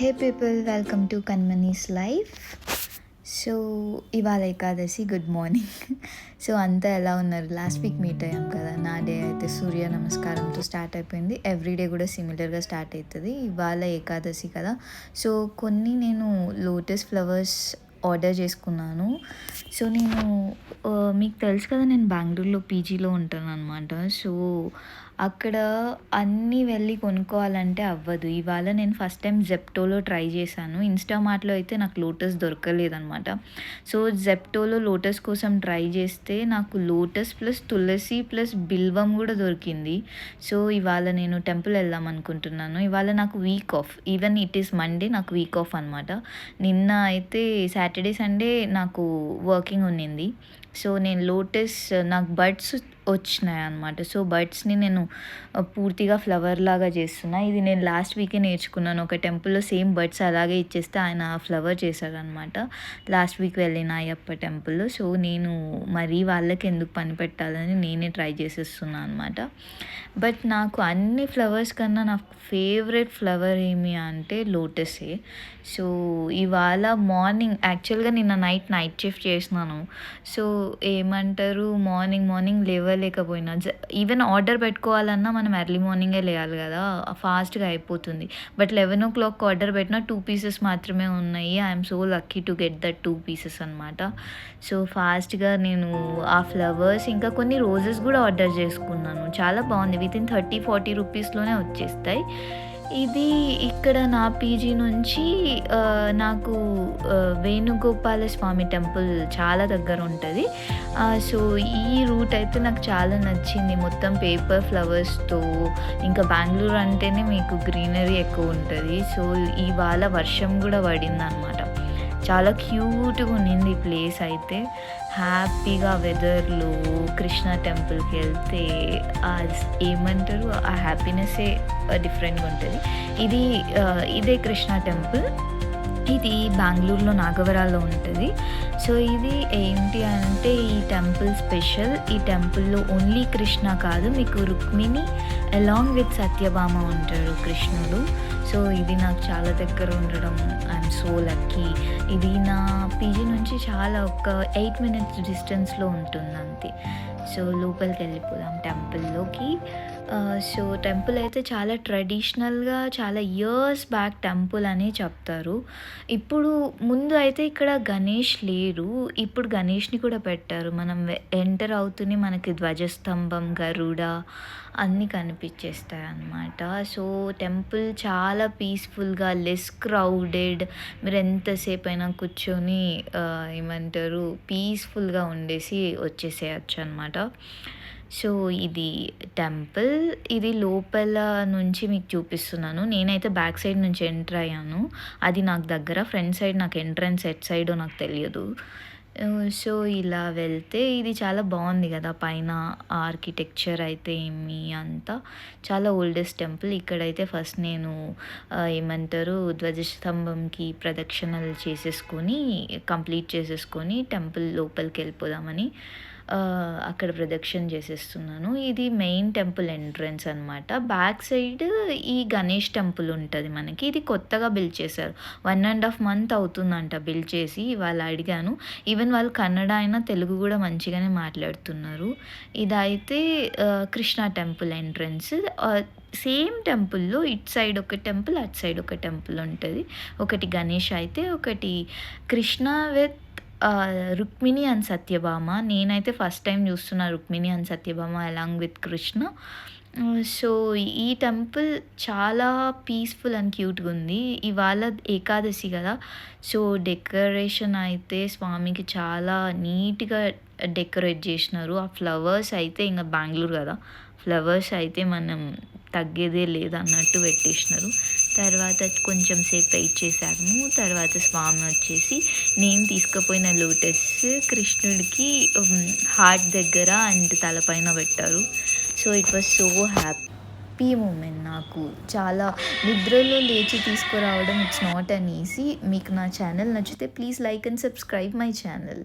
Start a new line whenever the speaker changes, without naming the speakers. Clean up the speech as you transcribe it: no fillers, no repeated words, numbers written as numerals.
Hey people, welcome to Kanmani's life. So ఇవాళ Ekadashi, good morning. So అంతా ఎలా ఉన్నారు? లాస్ట్ వీక్ మీట్ అయ్యాం కదా. నా డే అయితే సూర్య నమస్కారంతో స్టార్ట్ అయిపోయింది. ఎవ్రీడే కూడా సిమిలర్గా స్టార్ట్ అవుతుంది. ఇవాళ ఏకాదశి కదా, సో కొన్ని నేను లోటస్ ఫ్లవర్స్ ఆర్డర్ చేసుకున్నాను. సో నేను మీకు తెలుసు కదా, నేను బెంగళూరులో పీజీలో ఉంటాను అనమాట. సో అక్కడ అన్నీ వెళ్ళి కొనుక్కోవాలంటే అవ్వదు. ఇవాళ నేను ఫస్ట్ టైం జెప్టోలో ట్రై చేశాను. ఇన్స్టామార్ట్లో అయితే నాకు లోటస్ దొరకలేదనమాట. సో జెప్టోలో లోటస్ కోసం ట్రై చేస్తే నాకు లోటస్ ప్లస్ తులసి ప్లస్ బిల్వం కూడా దొరికింది. సో ఇవాళ నేను టెంపుల్ వెళ్దాం అనుకుంటున్నాను. ఇవాళ నాకు week off, even it is Monday, నాకు వీక్ ఆఫ్ అనమాట. నిన్న అయితే సాటర్డే సండే నాకు వర్కింగ్ ఉన్నింది. సో నేను లోటస్, నాకు బడ్స్ వచ్చినాయి అనమాట. సో బడ్స్ని నేను పూర్తిగా ఫ్లవర్ లాగా చేస్తున్నా. ఇది నేను లాస్ట్ వీకే నేర్చుకున్నాను. ఒక టెంపుల్లో సేమ్ బడ్స్ అలాగే ఇచ్చేస్తే ఆయన ఫ్లవర్ చేశారనమాట. లాస్ట్ వీక్ వెళ్ళిన అయ్యప్ప టెంపుల్లో. సో నేను మరీ వాళ్ళకి ఎందుకు పని పెట్టాలని నేనే ట్రై చేసేస్తున్నాను అనమాట. బట్ నాకు అన్ని ఫ్లవర్స్ కన్నా నా ఫేవరెట్ ఫ్లవర్ ఏమి అంటే లోటసే. సో ఇవాళ మార్నింగ్, యాక్చువల్గా నిన్న నైట్ షిఫ్ట్ చేసినాను. సో ఏమంటారు, మార్నింగ్ లేవలేకపోయినా. ఈవెన్ ఆర్డర్ పెట్టుకోవాలన్నా మనం ఎర్లీ మార్నింగే లేయాలి కదా, ఫాస్ట్గా అయిపోతుంది. బట్ 11 o'clock ఆర్డర్ పెట్టినా 2 pieces మాత్రమే ఉన్నాయి. I'm so lucky to get that 2 pieces అనమాట. సో ఫాస్ట్గా నేను ఆ ఫ్లవర్స్, ఇంకా కొన్ని రోజెస్ కూడా ఆర్డర్ చేసుకున్నాను. చాలా బాగుంది. వితిన్ 30-40 రూపీస్లోనే వచ్చేస్తాయి. ఇది ఇక్కడ నా పీజీ నుంచి నాకు వేణుగోపాల స్వామి టెంపుల్ చాలా దగ్గర ఉంటుంది. సో ఈ రూట్ అయితే నాకు చాలా నచ్చింది. మొత్తం పేపర్ ఫ్లవర్స్తో, ఇంకా బెంగళూరు అంటేనే మీకు గ్రీనరీ ఎక్కువ ఉంటుంది. సో ఇవాళ వర్షం కూడా పడింది అనమాట. చాలా క్యూట్గా ఉన్నింది ప్లేస్ అయితే. హ్యాపీగా వెదర్లో కృష్ణ టెంపుల్కి వెళ్తే ఏమంటారు, ఆ హ్యాపీనెస్సే డిఫరెంట్గా ఉంటుంది. ఇదే కృష్ణ టెంపుల్. ఇది బెంగళూరులో నాగవరాలో ఉంటుంది. సో ఇది ఏంటి అంటే, ఈ టెంపుల్ స్పెషల్. ఈ టెంపుల్లో ఓన్లీ కృష్ణ కాదు, మీకు రుక్మిణి అలాంగ్ విత్ సత్యభామ ఉంటాడు కృష్ణుడు. సో ఇది నాకు చాలా దగ్గర ఉండడం, ఐఎమ్ సో లక్కీ. ఇది నా పీజీ నుంచి చాలా ఒక 8 minutes డిస్టెన్స్లో ఉంటుంది అంతే. సో లోపలికి వెళ్ళిపోదాం టెంపుల్లోకి. సో టెంపుల్ అయితే చాలా ట్రెడిషనల్గా, చాలా ఇయర్స్ బ్యాక్ టెంపుల్ అని చెప్తారు. ముందు అయితే ఇక్కడ గణేష్ లేరు, ఇప్పుడు గణేష్ని కూడా పెట్టారు. మనం ఎంటర్ అవుతూనే మనకి ధ్వజస్తంభం, గరుడ అన్నీ కనిపించేస్తాయి అన్నమాట. సో టెంపుల్ చాలా పీస్ఫుల్గా, లెస్ క్రౌడెడ్. మీరు ఎంతసేపు అయినా కూర్చొని ఏమంటారు, పీస్ఫుల్గా ఉండేసి వచ్చేసేయచ్చు అనమాట. సో ఇది టెంపుల్. ఇది లోపల నుంచి మీకు చూపిస్తున్నాను. నేనైతే బ్యాక్ సైడ్ నుంచి ఎంటర్ అయ్యాను. అది నాకు దగ్గర, ఫ్రంట్ సైడ్ నాకు ఎంట్రన్స్ ఎట్ సైడో నాకు తెలియదు. సో ఇలా వెళ్తే ఇది చాలా బాగుంది కదా, పైన ఆర్కిటెక్చర్ అయితే అంతా చాలా ఓల్డెస్ట్ టెంపుల్. ఇక్కడైతే ఫస్ట్ నేను ఏమంటారు, ధ్వజస్తంభంకి ప్రదక్షిణలు కంప్లీట్ చేసేసుకొని టెంపుల్ లోపలికి వెళ్ళిపోదామని అక్కడ ప్రదక్షిణ చేసేస్తున్నాను. ఇది మెయిన్ టెంపుల్ ఎంట్రన్స్ అనమాట. బ్యాక్ సైడ్ ఈ గణేష్ టెంపుల్ ఉంటుంది మనకి. ఇది కొత్తగా బిల్డ్ చేశారు. 1.5 months అవుతుందంట బిల్డ్ చేసి. వాళ్ళు అడిగాను, ఈవెన్ వాళ్ళు కన్నడ అయినా తెలుగు కూడా మంచిగానే మాట్లాడుతున్నారు. ఇదైతే కృష్ణ టెంపుల్ ఎంట్రన్స్. సేమ్ టెంపుల్లో ఇటు సైడ్ ఒక టెంపుల్, అటు సైడ్ ఒక టెంపుల్ ఉంటుంది. ఒకటి గణేష్ అయితే, ఒకటి కృష్ణ విత్ రుక్మిణి అండ్ సత్యభామ. నేనైతే ఫస్ట్ టైం చూస్తున్నా Rukmini and Satyabhama along with Krishna. So ఈ టెంపుల్ చాలా పీస్ఫుల్ అండ్ క్యూట్గా ఉంది. ఇవాళ ఏకాదశి కదా, సో డెకరేషన్ అయితే స్వామికి చాలా నీట్గా డెకరేట్ చేసినారు. ఆ ఫ్లవర్స్ అయితే ఇంకా బెంగళూరు కదా, ఫ్లవర్స్ అయితే మనం తగ్గేదే లేదన్నట్టు పెట్టేసినారు. తర్వాత కొంచెం సేపు వెయిట్ చేశాము. తర్వాత స్వామి వచ్చేసి నేను తీసుకుపోయిన లోటస్ కృష్ణుడికి హార్ట్ దగ్గర అండ్ తలపైన పెట్టారు. So it was so happy moment. నాకు చాలా నిద్రలో లేచి తీసుకురావడం ఇట్స్ నాట్ అన్ ఈజీ. మీకు నా ఛానల్ నచ్చితే please like and subscribe my channel.